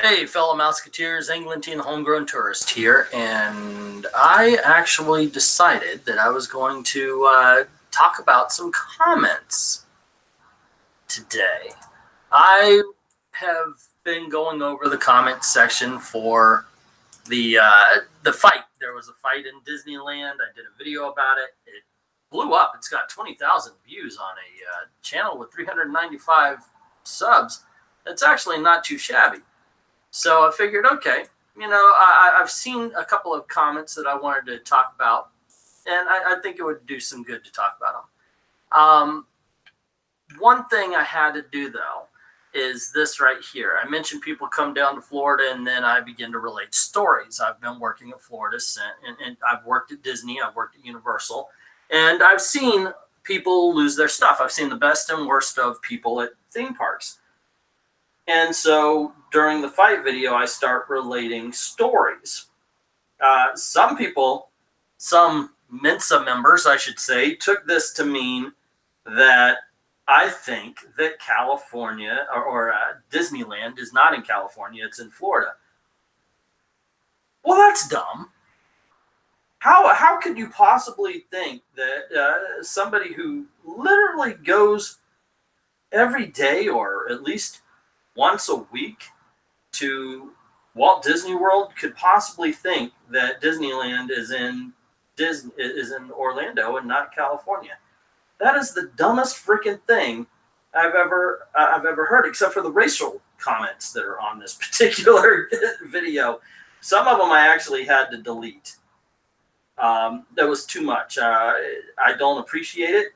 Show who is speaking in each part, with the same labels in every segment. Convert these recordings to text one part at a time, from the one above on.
Speaker 1: Hey, fellow Mouseketeers, Englentine Homegrown Tourist here, and I actually decided that I was going to talk about some comments today. I have been going over the comment section for the fight. There was a fight in Disneyland. I did a video about it. It blew up. It's got 20,000 views on a channel with 395 subs. It's actually not too shabby. So I figured, okay, I've seen a couple of comments that I wanted to talk about, and I think it would do some good to talk about them. One thing I had to do, though, is this right here. I mentioned people come down to Florida, and then I begin to relate stories. I've been working at Florida, and I've worked at Disney, I've worked at Universal, and I've seen people lose their stuff. I've seen the best and worst of people at theme parks. And so during the fight video, I start relating stories. Some people, some Mensa members, I should say, took this to mean that I think that California or Disneyland is not in California, it's in Florida. Well, that's dumb. How could you possibly think that somebody who literally goes every day or at least once a week to Walt Disney World could possibly think that Disneyland is in Orlando and not California? That is the dumbest freaking thing I've ever heard, except for the racial comments that are on this particular video. Some of them I actually had to delete. That was too much. I don't appreciate it.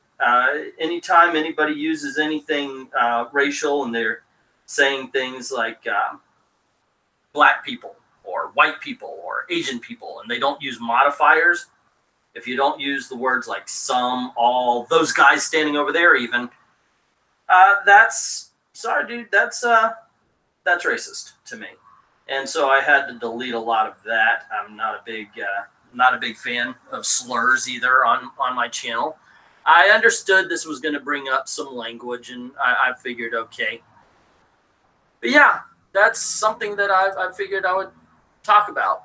Speaker 1: Anytime anybody uses anything racial and they're saying things like black people or white people or Asian people, and they don't use modifiers. If you don't use the words like some, all, those guys standing over there even, that's, sorry dude, that's racist to me. And so I had to delete a lot of that. I'm not a big fan of slurs either on my channel. I understood this was going to bring up some language, and I figured, okay. But yeah, that's something that I figured I would talk about.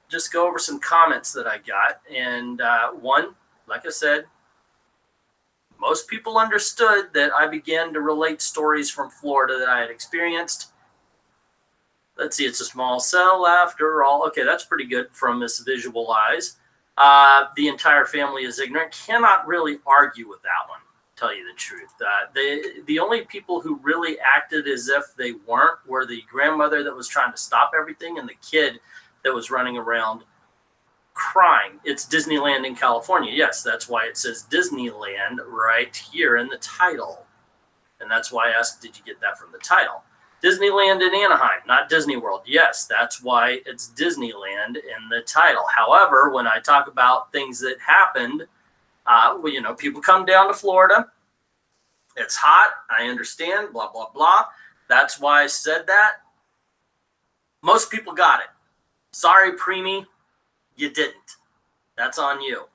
Speaker 1: Just go over some comments that I got. And one, like I said, most people understood that I began to relate stories from Florida that I had experienced. Let's see, it's a small cell after all. Okay, that's pretty good from this visualize. The entire family is ignorant. Cannot really argue with that one, tell you the truth. The only people who really acted as if they weren't were the grandmother that was trying to stop everything and the kid that was running around crying. It's Disneyland in California. Yes, that's why it says Disneyland right here in the title. And that's why I asked, did you get that from the title? Disneyland in Anaheim, not Disney World. Yes, that's why it's Disneyland in the title. However, when I talk about things that happened, well, people come down to Florida. It's hot. I understand, blah, blah, blah. That's why I said that. Most people got it. Sorry, Preemie, you didn't. That's on you.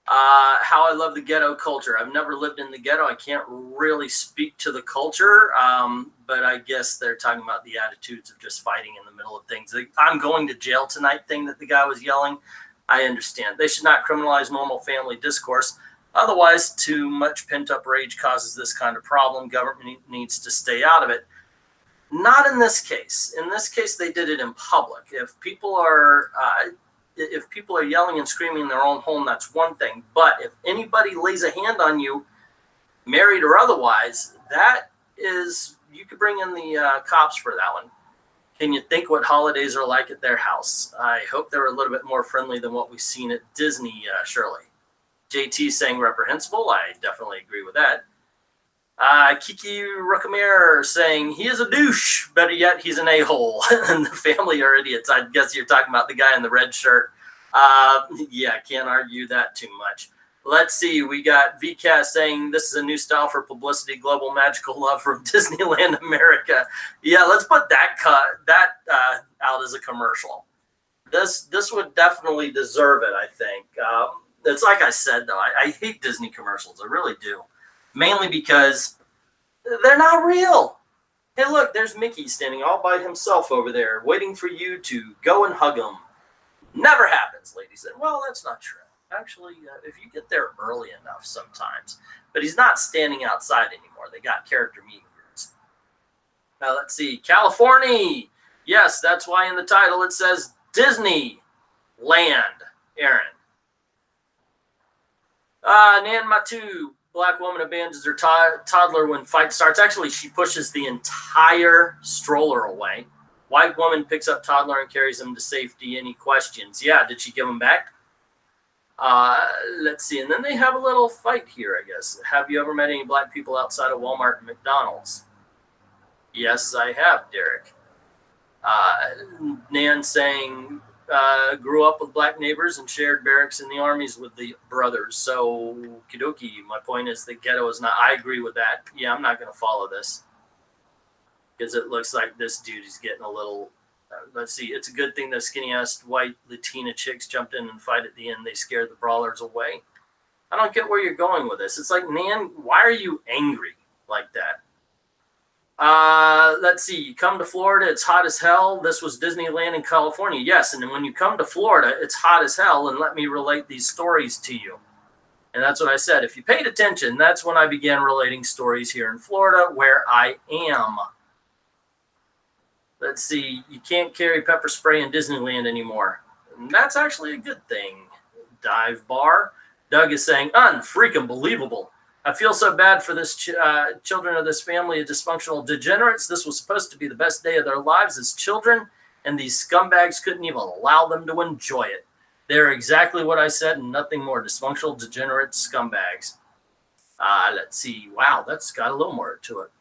Speaker 1: How I love the ghetto culture. I've never lived in the ghetto. I can't really speak to the culture, but I guess they're talking about the attitudes of just fighting in the middle of things. The I'm going to jail tonight thing that the guy was yelling, I understand. They should not criminalize normal family discourse. Otherwise, too much pent-up rage causes this kind of problem. Government needs to stay out of it. Not in this case. In this case, they did it in public. If people are yelling and screaming in their own home, that's one thing. But if anybody lays a hand on you, married or otherwise, that is, you could bring in the cops for that one. Can you think what holidays are like at their house? I hope they're a little bit more friendly than what we've seen at Disney, Shirley. JT saying reprehensible. I definitely agree with that. Kiki Ruckamere saying he is a douche. Better yet, he's an a-hole. And the family are idiots. I guess you're talking about the guy in the red shirt. Yeah, can't argue that too much. Let's see. We got VCast saying this is a new style for publicity, global magical love from Disneyland America. Yeah, let's put that out as a commercial. This would definitely deserve it, I think. It's like I said, though. I hate Disney commercials. I really do. Mainly because they're not real. Hey, look, there's Mickey standing all by himself over there, waiting for you to go and hug him. Never happens, lady said. Well, that's not true. Actually, if you get there early enough sometimes. But he's not standing outside anymore. They got character meet and greets. Now, let's see. California. Yes, that's why in the title it says Disneyland, Aaron. Nan Matu, black woman abandons her toddler when fight starts. Actually, she pushes the entire stroller away. White woman picks up toddler and carries him to safety. Any questions? Yeah, did she give him back? Let's see. And then they have a little fight here, I guess. Have you ever met any black people outside of Walmart and McDonald's? Yes, I have, Derek. Nan saying, grew up with black neighbors and shared barracks in the armies with the brothers. So, kidoki, my point is the ghetto is not, I agree with that. Yeah, I'm not going to follow this. Because it looks like this dude is getting a little, let's see, it's a good thing the skinny-ass white Latina chicks jumped in and fight at the end. They scared the brawlers away. I don't get where you're going with this. It's like, Nan, why are you angry like that? Let's see. You come to Florida, it's hot as hell. This was Disneyland in California. Yes, and then when you come to Florida, it's hot as hell, and let me relate these stories to you. And that's what I said. If you paid attention, that's when I began relating stories here in Florida, where I am. Let's see. You can't carry pepper spray in Disneyland anymore. And that's actually a good thing. Dive bar. Doug is saying, unfreaking believable. I feel so bad for this children of this family of dysfunctional degenerates. This was supposed to be the best day of their lives as children, and these scumbags couldn't even allow them to enjoy it. They're exactly what I said and nothing more. Dysfunctional, degenerate scumbags. Let's see. Wow, that's got a little more to it.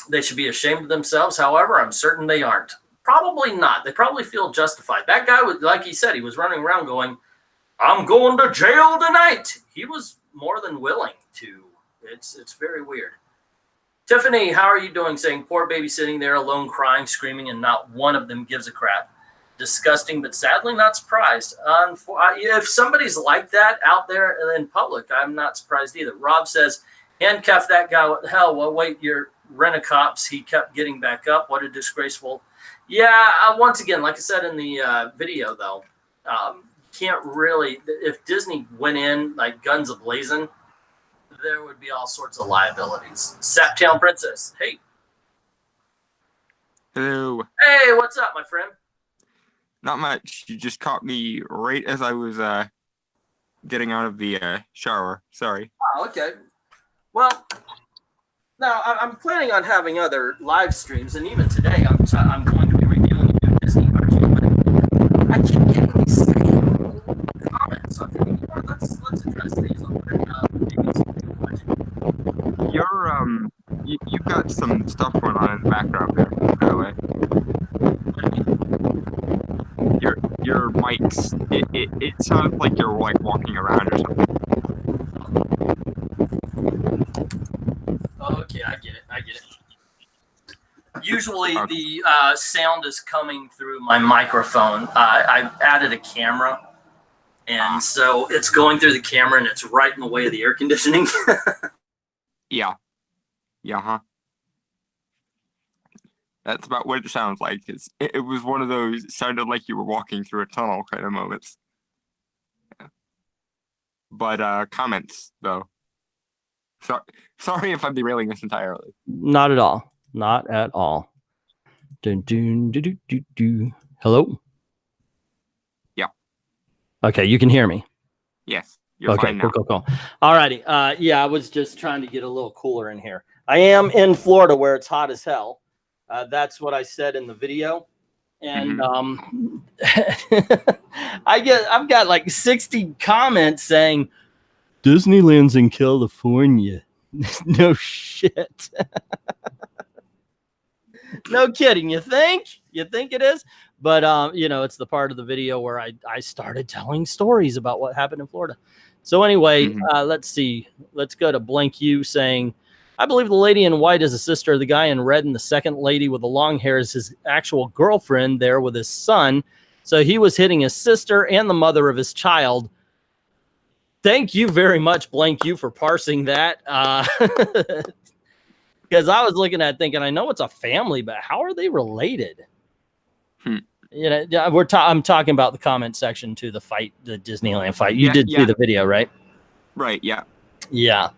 Speaker 1: They should be ashamed of themselves. However, I'm certain they aren't. Probably not. They probably feel justified. That guy, like he said, he was running around going, I'm going to jail tonight. He was more than willing to. It's very weird. Tiffany, how are you doing? Saying, poor baby sitting there alone, crying, screaming, and not one of them gives a crap. Disgusting, but sadly not surprised. If somebody's like that out there in public, I'm not surprised either. Rob says, handcuff that guy. What the hell? Well, wait, you're rent-a-cops. He kept getting back up. What a disgraceful. Yeah, once again, like I said in the video, though, can't really, if Disney went in like guns a-blazing, there would be all sorts of liabilities. Saptown Princess, hey.
Speaker 2: Hello.
Speaker 1: Hey, what's up, my friend?
Speaker 2: Not much. You just caught me right as I was getting out of the shower. Sorry.
Speaker 1: Oh, okay. Well, now I'm planning on having other live streams, and even today I'm going to be reviewing a new Disney cartoon, but I keep getting these same comments. So I think, you know, let's address these on
Speaker 2: you've got some stuff going on in the background there, by the way. Your mics, it sounds like you're like walking around or something.
Speaker 1: Okay, I get it. Usually the sound is coming through my microphone. I've added a camera, and so it's going through the camera, and it's right in the way of the air conditioning.
Speaker 2: Yeah. Yeah, huh? That's about what it sounds like. It was one of those, it sounded like you were walking through a tunnel kind of moments. Yeah. But comments, though. Sorry if I'm derailing this entirely.
Speaker 3: Not at all. Not at all. Dun, dun, dun, dun, dun, dun. Hello?
Speaker 2: Yeah.
Speaker 3: Okay, you can hear me.
Speaker 2: Yes. You're
Speaker 3: okay,
Speaker 2: fine now.
Speaker 3: Cool. All righty. Yeah, I was just trying to get a little cooler in here. I am in Florida where it's hot as hell. That's what I said in the video. And I've got like 60 comments saying Disneyland's in California. No shit. No kidding. You think it is? But you know, it's the part of the video where I started telling stories about what happened in Florida. So anyway, let's see. Let's go to Blank You saying, I believe the lady in white is a sister of the guy in red, and the second lady with the long hair is his actual girlfriend there with his son. So he was hitting his sister and the mother of his child. Thank you very much, Blank You, for parsing that. Because I was looking at it thinking, I know it's a family, but how are they related? You know, I'm talking about the comment section to the fight, the Disneyland fight. You did see the video, right?
Speaker 2: Right. Yeah.
Speaker 3: Yeah.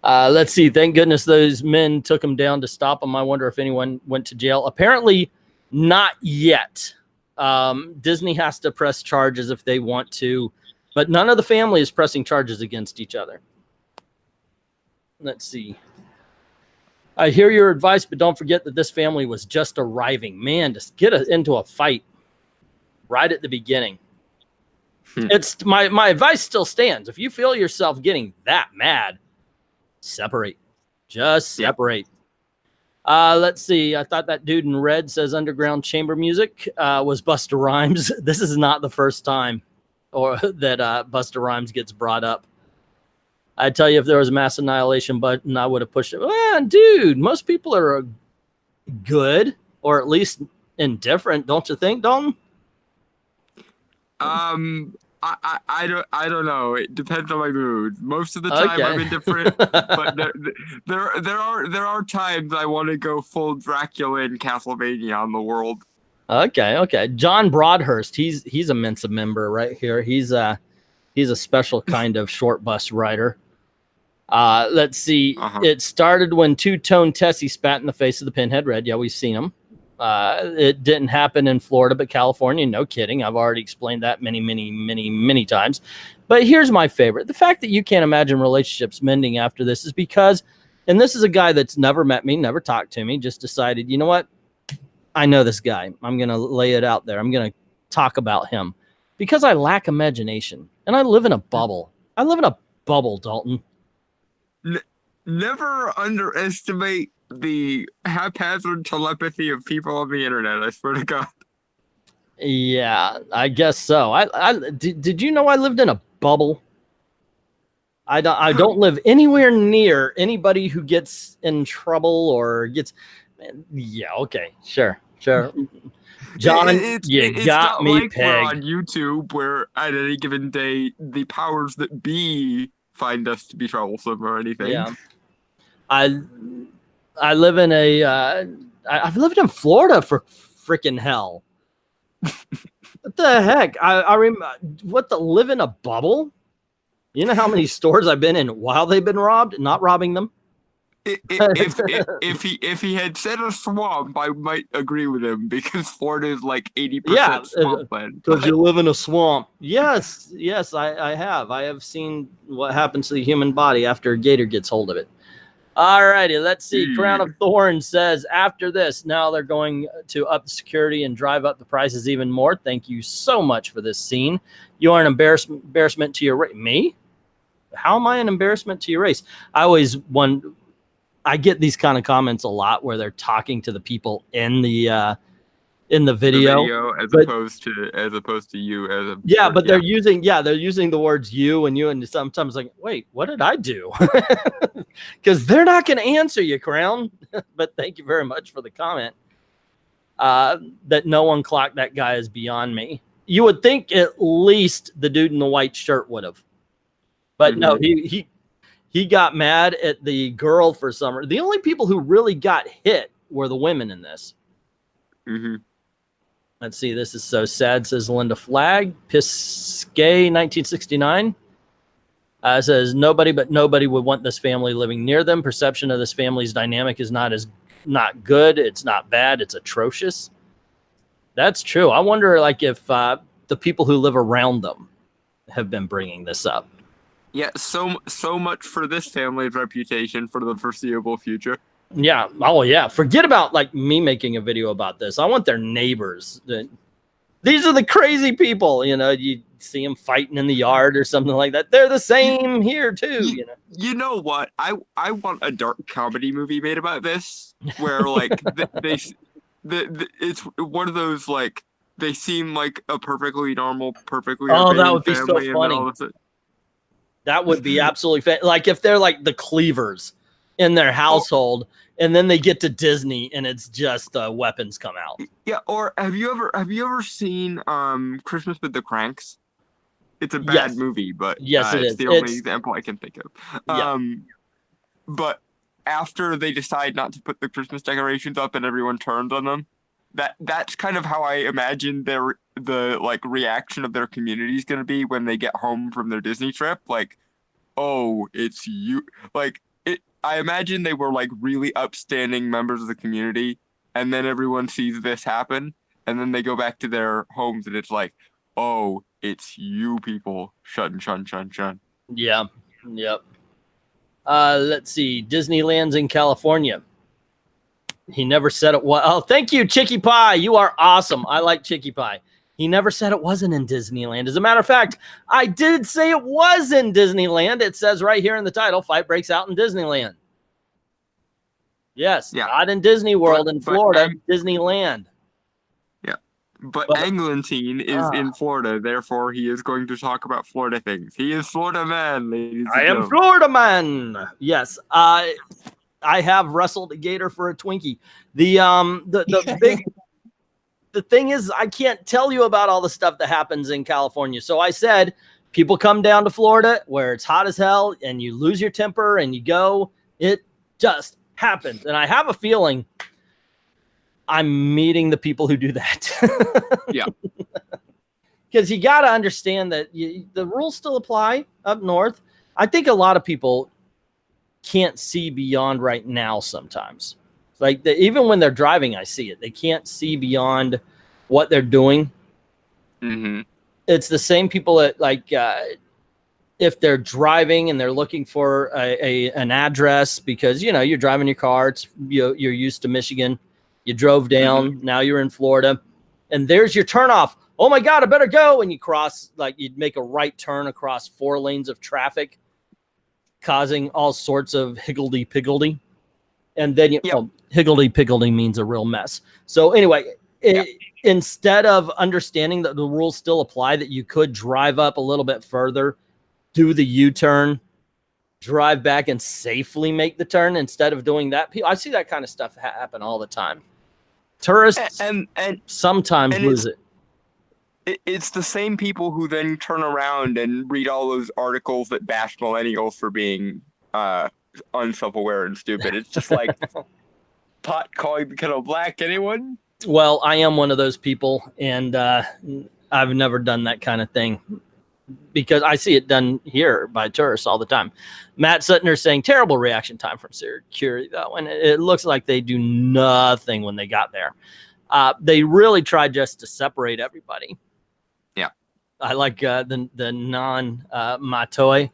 Speaker 3: Let's see. Thank goodness those men took him down to stop him. I wonder if anyone went to jail. Apparently not yet. Disney has to press charges if they want to, but none of the family is pressing charges against each other. Let's see. I hear your advice, but don't forget that this family was just arriving. Man, just get into a fight right at the beginning. It's my advice still stands. If you feel yourself getting that mad, separate. Just separate. Let's see. I thought that dude in red says underground chamber music was Busta Rhymes. This is not the first time that Busta Rhymes gets brought up. I tell you, if there was a mass annihilation button, I would have pushed it. Well, dude, most people are good, or at least indifferent, don't you think, Dalton?
Speaker 2: I don't know. It depends on my mood. Most of the time I'm indifferent, but there are times I want to go full Dracula and Castlevania on the world.
Speaker 3: Okay. John Broadhurst, he's a Mensa member right here. He's a special kind of short bus rider. Let's see. It started when two-tone Tessie spat in the face of the Pinhead Red. Yeah, we've seen him. It didn't happen in Florida, but California, no kidding. I've already explained that many times. But here's my favorite. The fact that you can't imagine relationships mending after this is because, and this is a guy that's never met me, never talked to me, just decided, you know what? I know this guy. I'm going to lay it out there. I'm going to talk about him because I lack imagination and I live in a bubble. I live in a bubble, Dalton.
Speaker 2: Never underestimate the haphazard telepathy of people on the internet. I swear to God.
Speaker 3: Yeah, I guess so. Did you know I lived in a bubble? I don't live anywhere near anybody who gets in trouble or gets. Yeah. Okay. Sure. John, you got me pegged.
Speaker 2: We're on YouTube where at any given day the powers that be find us to be troublesome or anything.
Speaker 3: Yeah. I live in I've lived in Florida for freaking hell. What the heck? I remember live in a bubble? You know how many stores I've been in while they've been robbed, not robbing them?
Speaker 2: If he had said a swamp, I might agree with him because Florida is like 80% swampland.
Speaker 3: Because you live in a swamp. Yes, I have. I have seen what happens to the human body after a gator gets hold of it. All righty, let's see. Crown of Thorns says, after this, now they're going to up the security and drive up the prices even more. Thank you so much for this scene. You are an embarrassment to your race. Me? How am I an embarrassment to your race? I get these kind of comments a lot where they're talking to the people in the video
Speaker 2: as opposed to you as a
Speaker 3: they're using the words you, and sometimes like, wait, what did I do? Because they're not going to answer you, Crown. But thank you very much for the comment. That no one clocked that guy is beyond me. You would think at least the dude in the white shirt would have, but no, he got mad at the girl for some reason. The only people who really got hit were the women in this. Let's see. This is so sad, says Linda Flagg. Piscay 1969 says, nobody would want this family living near them. Perception of this family's dynamic is not good. It's not bad. It's atrocious. That's true. I wonder if the people who live around them have been bringing this up.
Speaker 2: Yeah, so much for this family's reputation for the foreseeable future.
Speaker 3: Yeah. Oh, yeah. Forget about me making a video about this. I want their neighbors. These are the crazy people. You see them fighting in the yard or something like that. They're the same here too.
Speaker 2: You know what? I want a dark comedy movie made about this, where it's one of those they seem like a perfectly normal, perfectly.
Speaker 3: Oh, that would be so funny. That would be absolutely if they're the Cleavers in their household, and then they get to Disney and it's just weapons come out.
Speaker 2: Yeah, or have you ever seen Christmas with the Cranks? It's a bad movie, but
Speaker 3: yes, it is.
Speaker 2: It's the only example I can think of.
Speaker 3: Yeah.
Speaker 2: But after they decide not to put the Christmas decorations up and everyone turns on them, that's kind of how I imagine the like reaction of their community is going to be when they get home from their Disney trip. Like, oh, it's you. Like, I imagine they were like really upstanding members of the community, and then everyone sees this happen, and then they go back to their homes, and it's like, oh, it's you people. Shun, shun, shun, shun.
Speaker 3: Yeah. Yep. Let's see. Disneyland's in California. He never said it was. Oh, thank you, Chicky Pie. You are awesome. I like Chicky Pie. He never said it wasn't in Disneyland. As a matter of fact, I did say it was in Disneyland. It says right here in the title, fight breaks out in Disneyland. Yes,
Speaker 2: yeah.
Speaker 3: Not in Disney World in Florida, Disneyland.
Speaker 2: Yeah, but Eglantine is in Florida. Therefore, he is going to talk about Florida things. He is Florida man, ladies and gentlemen.
Speaker 3: I am Florida man. Yes, I have wrestled a gator for a Twinkie. The big the thing is, I can't tell you about all the stuff that happens in California. So I said, people come down to Florida where it's hot as hell and you lose your temper and you go. It just happens. And I have a feeling I'm meeting the people who do that.
Speaker 2: Yeah.
Speaker 3: Because you got to understand that the rules still apply up north. I think a lot of people can't see beyond right now sometimes. Like even when they're driving, I see it. They can't see beyond what they're doing.
Speaker 2: Mm-hmm.
Speaker 3: It's the same people that like if they're driving and they're looking for an address because, you know, you're driving your car. It's, you're used to Michigan. You drove down. Now you're in Florida. And there's your turnoff. Oh, my God, I better go. And you cross, like you'd make a right turn across 4 lanes of traffic, causing all sorts of higgledy-piggledy. And then higgledy-piggledy means a real mess. So anyway, instead of understanding that the rules still apply, that you could drive up a little bit further, do the U-turn, drive back and safely make the turn instead of doing that. I see that kind of stuff happen all the time. Tourists and sometimes lose it.
Speaker 2: It's the same people who then turn around and read all those articles that bash millennials for being unself-aware and stupid. It's just like pot calling the kettle black. Anyone?
Speaker 3: Well, I am one of those people, and I've never done that kind of thing because I see it done here by tourists all the time. Matt Suttner saying terrible reaction time from security, though, and it looks like they do nothing when they got there. They really tried just to separate everybody.
Speaker 2: Yeah,
Speaker 3: I like the non-Matoi.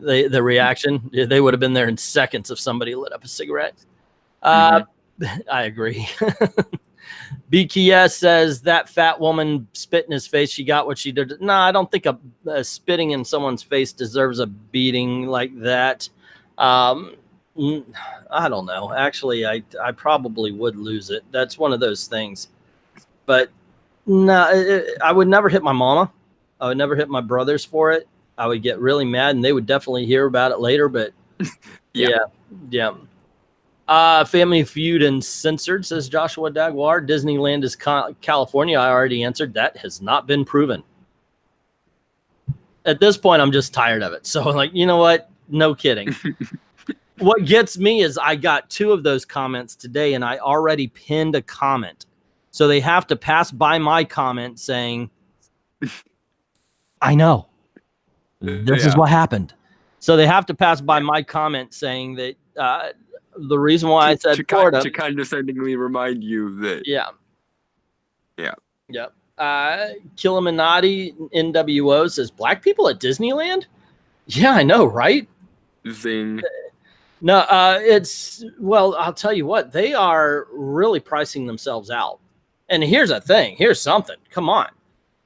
Speaker 3: The reaction, they would have been there in seconds if somebody lit up a cigarette. I agree. BKS says that fat woman spit in his face. She got what she did. No, I don't think a spitting in someone's face deserves a beating like that. I don't know. Actually, I probably would lose it. That's one of those things. But no, I would never hit my mama. I would never hit my brothers for it. I would get really mad, and they would definitely hear about it later. But yeah. Family Feud and Censored, says Joshua Dagwar. Disneyland is California. I already answered. That has not been proven. At this point, I'm just tired of it. So, like, you know what? No kidding. What gets me is I got 2 of those comments today, and I already pinned a comment. So they have to pass by my comment saying, I know. This is what happened. So they have to pass by my comment saying that the reason why I said Florida
Speaker 2: to condescendingly remind you that
Speaker 3: Killuminati NWO says black people at Disneyland. Yeah, I know, right?
Speaker 2: Zing.
Speaker 3: No, well, I'll tell you what, they are really pricing themselves out. And here's a thing. Here's something. Come on,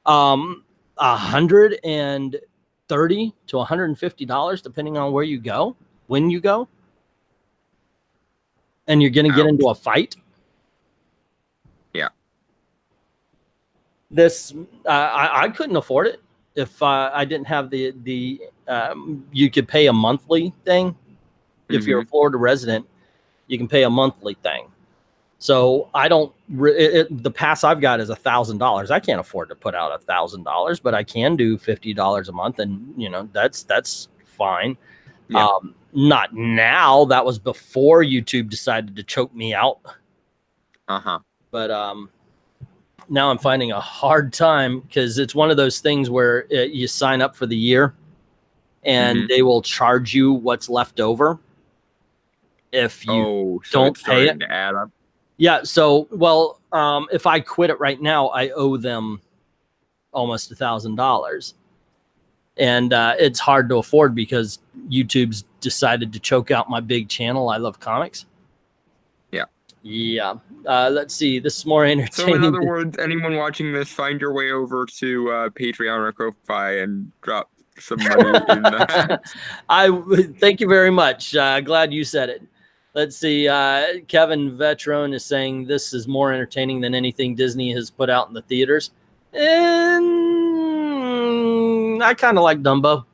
Speaker 3: $130 to $150 depending on where you go, when you go. And you're going to get into a fight.
Speaker 2: Yeah.
Speaker 3: This, I couldn't afford it if I didn't have the you could pay a monthly thing. If you're a Florida resident, you can pay a monthly thing. So I don't, the pass I've got is $1,000. I can't afford to put out $1,000, but I can do $50 a month. And, you know, that's fine.
Speaker 2: Yeah.
Speaker 3: Not now. That was before YouTube decided to choke me out. But now I'm finding a hard time because it's one of those things where you sign up for the year and they will charge you what's left over if you don't pay it.
Speaker 2: To add up.
Speaker 3: Yeah. So, well, if I quit it right now, I owe them almost $1,000. And it's hard to afford because YouTube's decided to choke out my big channel. I Love Comics.
Speaker 2: Yeah.
Speaker 3: Yeah. Let's see. This is more entertaining.
Speaker 2: So in other words, anyone watching this, find your way over to Patreon or Ko-Fi and drop some money in that.
Speaker 3: Thank you very much. Glad you said it. Let's see. Kevin Vetron is saying this is more entertaining than anything Disney has put out in the theaters. And I kind of like Dumbo.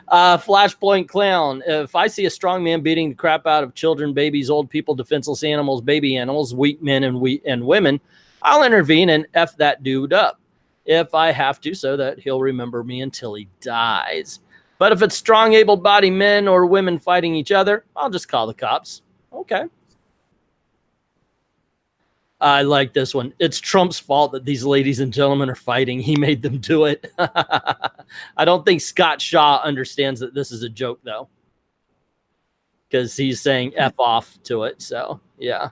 Speaker 3: Flashpoint Clown. If I see a strong man beating the crap out of children, babies, old people, defenseless animals, baby animals, weak men, and women, I'll intervene and F that dude up if I have to, so that he'll remember me until he dies. But if it's strong, able-bodied men or women fighting each other, I'll just call the cops. Okay. I like this one. It's Trump's fault that these ladies and gentlemen are fighting. He made them do it. I don't think Scott Shaw understands that this is a joke, though, because he's saying F off to it. So, yeah.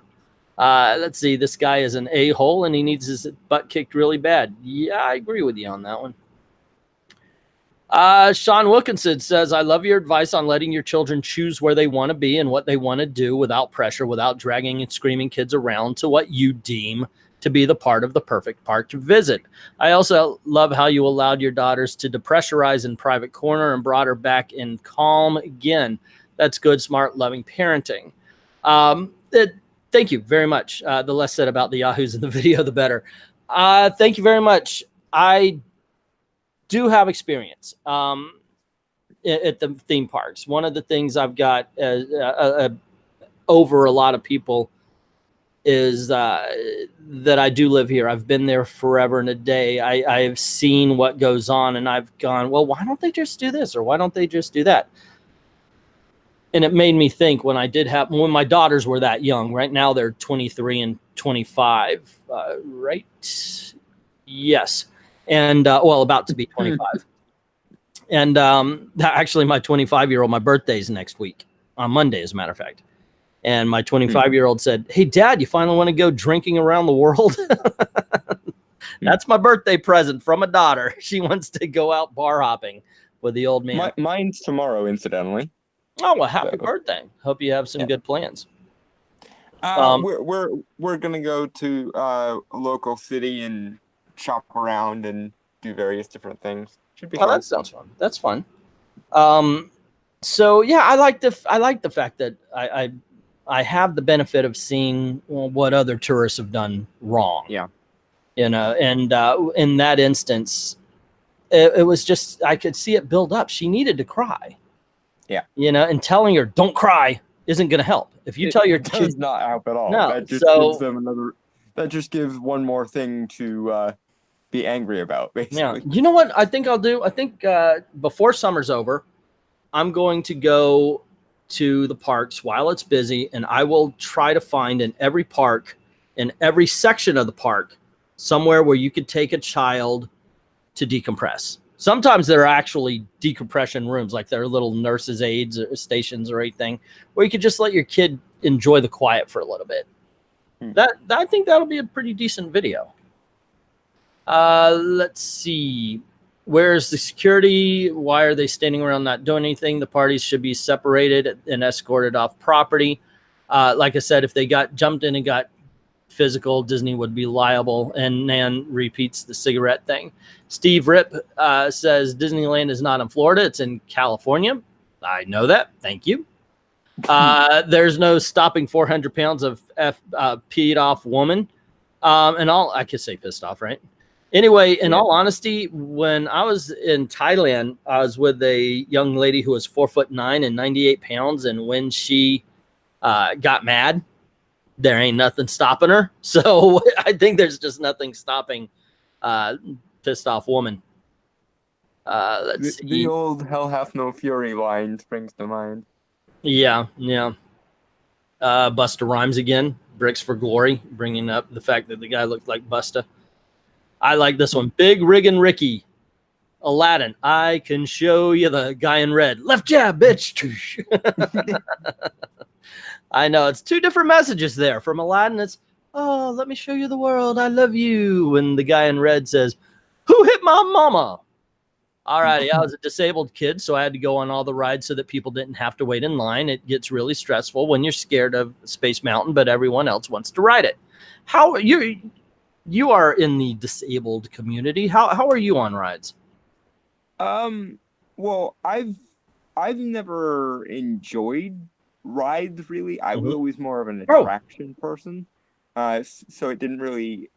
Speaker 3: Let's see. This guy is an a-hole, and he needs his butt kicked really bad. Yeah, I agree with you on that one. Sean Wilkinson says, I love your advice on letting your children choose where they want to be and what they want to do without pressure, without dragging and screaming kids around to what you deem to be the part of the perfect park to visit. I also love how you allowed your daughters to depressurize in private corner and brought her back in calm again. That's good, smart, loving parenting. Thank you very much. The less said about the Yahoos in the video, the better. Thank you very much. I do have experience at the theme parks. One of the things I've got over a lot of people is that I do live here. I've been there forever and a day. I've seen what goes on, and I've gone, well, why don't they just do this, or why don't they just do that? And it made me think when when my daughters were that young. Right now they're 23 and 25, right? Yes. And well, about to be 25. And actually my 25-year-old, my birthday's next week on Monday, as a matter of fact. And my 25-year-old said, hey, Dad, you finally want to go drinking around the world? That's my birthday present from a daughter. She wants to go out bar hopping with the old man.
Speaker 2: Mine's tomorrow, incidentally.
Speaker 3: Oh, well, happy birthday. Hope you have some good plans.
Speaker 2: We're going to go to a local city and shop around and do various different things. Should be fun.
Speaker 3: That sounds fun. That's fun. So yeah, I like the fact that I have the benefit of seeing what other tourists have done wrong.
Speaker 2: Yeah.
Speaker 3: You know, and in that instance, it was just, I could see it build up. She needed to cry.
Speaker 2: Yeah.
Speaker 3: You know, and telling her don't cry isn't going to help. If you tell your
Speaker 2: kids,
Speaker 3: kids,
Speaker 2: does not help at all.
Speaker 3: No,
Speaker 2: that just gives them another. That just gives one more thing to be angry about, basically.
Speaker 3: Yeah. You know what I think I'll do? I think before summer's over, I'm going to go to the parks while it's busy, and I will try to find in every park, in every section of the park, somewhere where you could take a child to decompress. Sometimes there are actually decompression rooms, like there are little nurses' aides or stations or anything, where you could just let your kid enjoy the quiet for a little bit. I think that'll be a pretty decent video. Let's see. Where's the security? Why are they standing around not doing anything? The parties should be separated and escorted off property. Like I said, if they got jumped in and got physical, Disney would be liable. And Nan repeats the cigarette thing. Steve Rip says Disneyland is not in Florida. It's in California. I know that. Thank you. There's no stopping 400 pounds of peed off woman. And I could say pissed off, right? Anyway, in all honesty, when I was in Thailand, I was with a young lady who was 4'9" and 98 pounds. And when she got mad, there ain't nothing stopping her. So I think there's just nothing stopping pissed off woman. Let's see.
Speaker 2: The old "Hell hath no fury" line springs to mind.
Speaker 3: Yeah, yeah. Busta Rhymes again. Bricks for Glory, bringing up the fact that the guy looked like Busta. I like this one. Big Riggin' Ricky. Aladdin. I can show you the guy in red. Left jab, bitch. I know. It's two different messages there. From Aladdin, it's, oh, let me show you the world. I love you. And the guy in red says, who hit my mama? All righty. I was a disabled kid, so I had to go on all the rides so that people didn't have to wait in line. It gets really stressful when you're scared of Space Mountain, but everyone else wants to ride it. How you are in the disabled community. How are you on rides?
Speaker 2: Well, I've never enjoyed rides really. I was always more of an attraction person. So it didn't really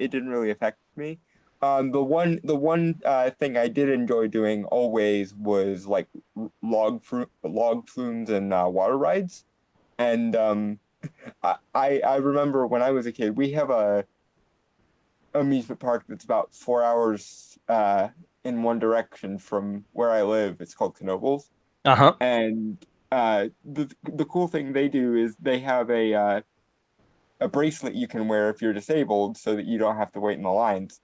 Speaker 2: affect me. The one thing I did enjoy doing always was like log flumes and water rides. And I remember when I was a kid, we have a amusement park that's about 4 hours in one direction from where I live. It's called Knoebels. And the cool thing they do is they have a bracelet you can wear if you're disabled so that you don't have to wait in the lines.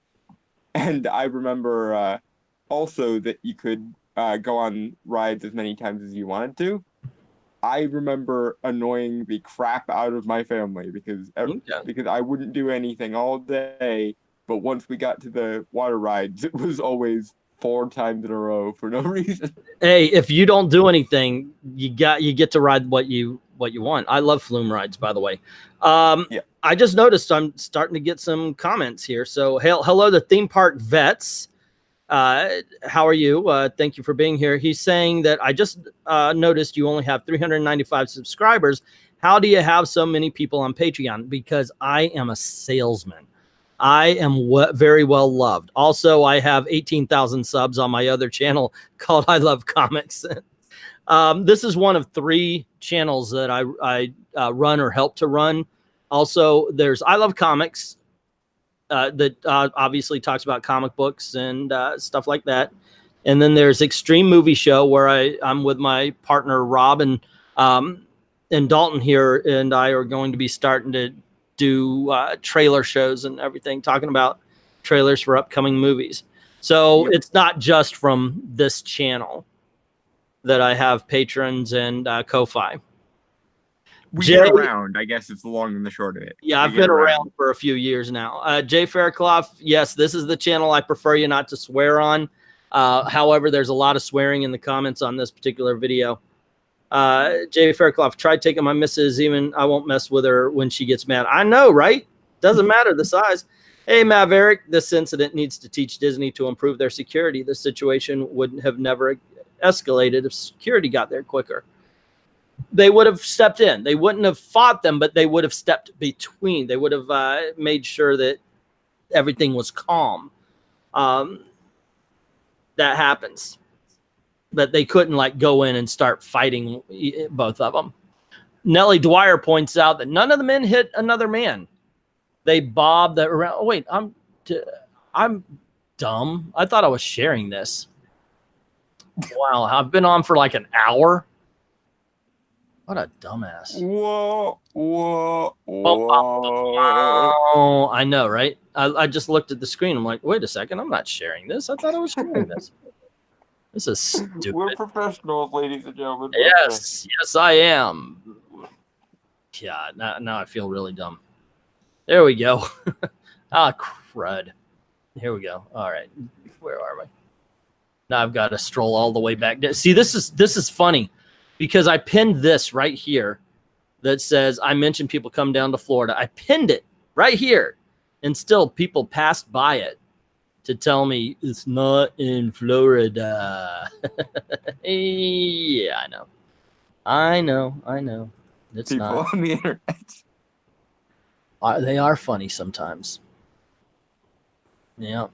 Speaker 2: And I remember also that you could go on rides as many times as you wanted to. I remember annoying the crap out of my family because I wouldn't do anything all day, but once we got to the water rides, it was always 4 times in a row for no reason.
Speaker 3: Hey, if you don't do anything, you get to ride what you want. I love flume rides, by the way. Yeah. I just noticed I'm starting to get some comments here. So hello to Theme Park Vets. How are you? Thank you for being here. He's saying that I just noticed you only have 395 subscribers. How do you have so many people on Patreon? Because I am a salesman. I am very well loved. Also, I have 18,000 subs on my other channel called I Love Comics. This is one of 3 channels that I run or help to run. Also, there's I Love Comics that obviously talks about comic books and stuff like that. And then there's Extreme Movie Show where I'm with my partner Rob and Dalton here, and I are going to be starting to do trailer shows and everything, talking about trailers for upcoming movies. So it's not just from this channel that I have patrons and Ko-Fi.
Speaker 2: We get around, I guess it's the long and the short of it.
Speaker 3: Yeah, I've been around for a few years now. Jay FAIRCLOUGH, yes, this is the channel I prefer you not to swear on. However, there's a lot of swearing in the comments on this particular video. Jay FAIRCLOUGH, tried taking my missus, even I won't mess with her when she gets mad. I know, right? Doesn't matter the size. Hey, Maverick, this incident needs to teach Disney to improve their security. This situation would have never escalated if security got there quicker. They would have stepped in. They wouldn't have fought them, but they would have stepped between. They would have made sure that everything was calm. That happens. But they couldn't like go in and start fighting both of them. Nellie Dwyer points out that none of the men hit another man. They bobbed that around. Oh, wait, I'm dumb. I thought I was sharing this. Wow, I've been on for like an hour. What a dumbass.
Speaker 2: Whoa.
Speaker 3: Oh, I know, right? I just looked at the screen. I'm like, wait a second. I'm not sharing this. I thought I was sharing this. This is stupid.
Speaker 2: We're professionals, ladies and gentlemen.
Speaker 3: Yes, I am. Yeah, now I feel really dumb. There we go. Crud. Here we go. All right. Where are we? Now I've got to stroll all the way back. See, this is funny. Because I pinned this right here that says, I mentioned people come down to Florida. I pinned it right here. And still people passed by it to tell me it's not in Florida. Yeah, I know. It's
Speaker 2: people
Speaker 3: not.
Speaker 2: On the internet.
Speaker 3: They are funny sometimes. Yeah.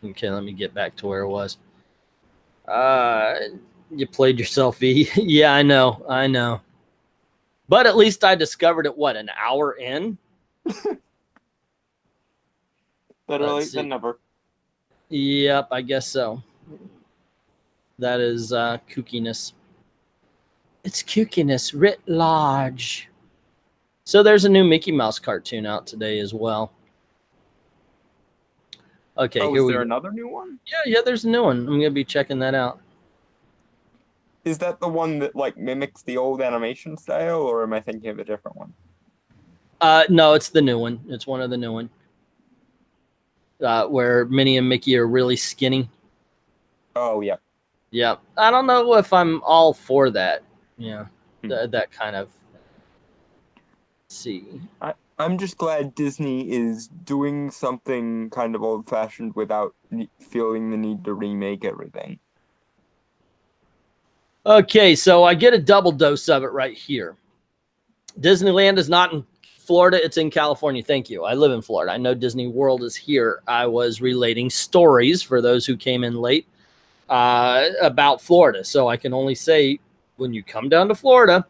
Speaker 3: Okay, let me get back to where it was. You played yourself, E. Yeah, I know. But at least I discovered it, what, an hour in?
Speaker 2: Better late than never.
Speaker 3: Yep, I guess so. That is kookiness. It's kookiness writ large. So there's a new Mickey Mouse cartoon out today as well. Okay,
Speaker 2: Oh,
Speaker 3: here
Speaker 2: is
Speaker 3: we
Speaker 2: there
Speaker 3: go.
Speaker 2: another new one?
Speaker 3: Yeah, there's a new one. I'm going to be checking that out.
Speaker 2: Is that the one that like mimics the old animation style, or am I thinking of a different one?
Speaker 3: No, it's the new one. It's one of the new one. Where Minnie and Mickey are really skinny.
Speaker 2: Oh, yeah.
Speaker 3: Yeah. I don't know if I'm all for that. Yeah. That kind of... Let's see.
Speaker 2: I'm just glad Disney is doing something kind of old-fashioned without feeling the need to remake everything.
Speaker 3: Okay, so I get a double dose of it right here. Disneyland is not in Florida, it's in California. Thank you. I live in Florida. I know Disney World is here. I was relating stories for those who came in late about Florida. So I can only say when you come down to Florida,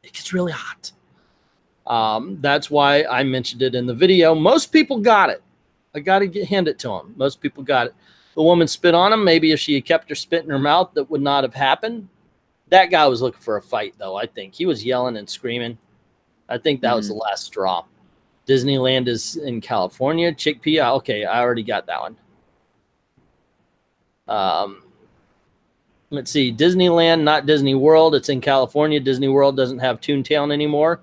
Speaker 3: it gets really hot. That's why I mentioned it in the video. Most people got it. I got to hand it to them. Most people got it. The woman spit on him. Maybe if she had kept her spit in her mouth, that would not have happened. That guy was looking for a fight, though, I think. He was yelling and screaming. I think that was the last straw. Disneyland is in California. Chickpea. Okay, I already got that one. Let's see. Disneyland, not Disney World. It's in California. Disney World doesn't have Toontown anymore.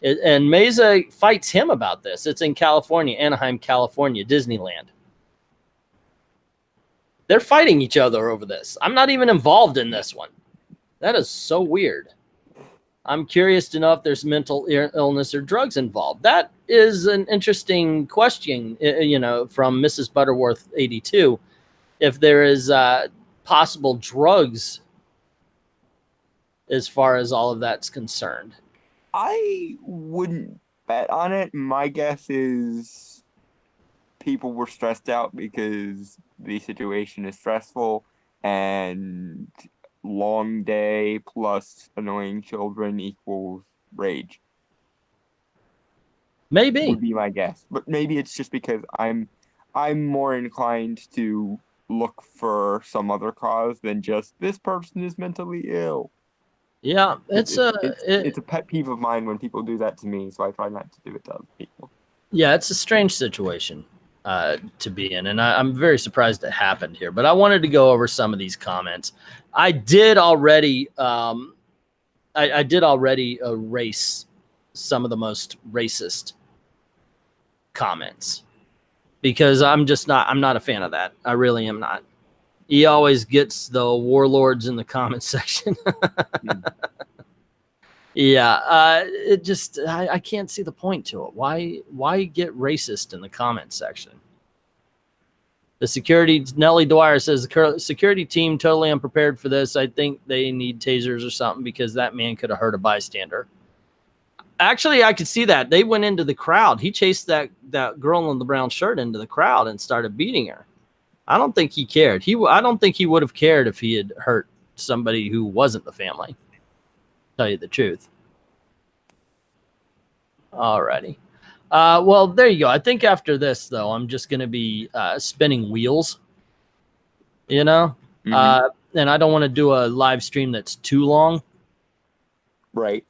Speaker 3: And Meza fights him about this. It's in California, Anaheim, California, Disneyland. They're fighting each other over this. I'm not even involved in this one. That is so weird. I'm curious to know if there's mental illness or drugs involved. That is an interesting question, you know, from Mrs. Butterworth 82. If there is possible drugs as far as all of that's concerned.
Speaker 2: I wouldn't bet on it. My guess is people were stressed out because the situation is stressful, and long day plus annoying children equals rage.
Speaker 3: Maybe.
Speaker 2: Would be my guess. But maybe it's just because I'm more inclined to look for some other cause than just this person is mentally ill.
Speaker 3: Yeah, it's a
Speaker 2: pet peeve of mine when people do that to me, so I try not to do it to other people.
Speaker 3: Yeah, it's a strange situation to be in, and I'm very surprised it happened here. But I wanted to go over some of these comments. I did already I did already erase some of the most racist comments because I'm not a fan of that. I really am not. He always gets the warlords in the comment section. Yeah, it just I can't see the point to it. Why get racist in the comment section? The security, Nellie Dwyer says, the security team totally unprepared for this. I think they need tasers or something because that man could have hurt a bystander. Actually, I could see that. They went into the crowd. He chased that girl in the brown shirt into the crowd and started beating her. I don't think he cared. I don't think he would have cared if he had hurt somebody who wasn't the family. Tell you the truth. Alrighty. Well, there you go. I think after this, though, I'm just going to be spinning wheels. You know? And I don't want to do a live stream that's too long.
Speaker 2: Right.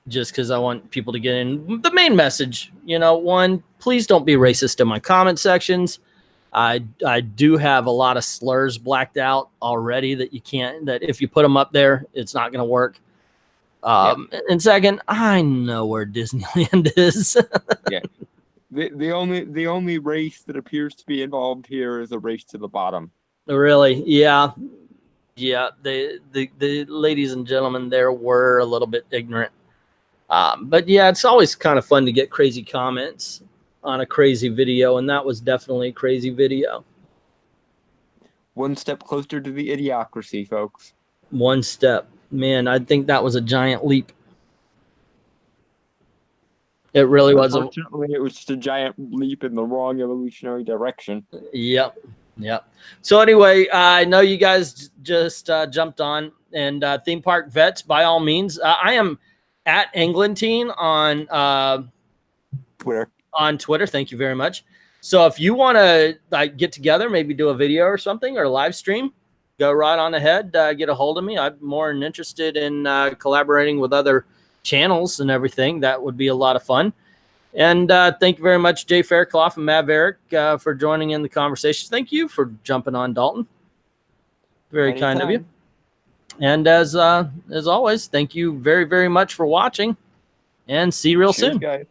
Speaker 3: Just because I want people to get in. The main message, you know, one, please don't be racist in my comment sections. I do have a lot of slurs blacked out already that if you put them up there, it's not going to work. And second, I know where Disneyland is.
Speaker 2: Yeah. The only race that appears to be involved here is a race to the bottom.
Speaker 3: Really? Yeah. Yeah. The ladies and gentlemen there were a little bit ignorant. But yeah, it's always kind of fun to get crazy comments on a crazy video, and that was definitely a crazy video.
Speaker 2: One step closer to the idiocracy, folks.
Speaker 3: One step. Man, I think that was a giant leap. It really was.
Speaker 2: Unfortunately, it was just a giant leap in the wrong evolutionary direction.
Speaker 3: Yep. So anyway, I know you guys just jumped on, and theme park vets, by all means. I am at Englentine on
Speaker 2: Twitter.
Speaker 3: On Twitter, thank you very much. So if you want to like get together, maybe do a video or something or a live stream, go right on ahead. Get a hold of me. I'm more than interested in collaborating with other channels and everything. That would be a lot of fun. And thank you very much, Jay Fairclough and Maverick, for joining in the conversation. Thank you for jumping on, Dalton. Very kind of you. And as always, thank you very, very much for watching, and see you real soon.
Speaker 4: Guys.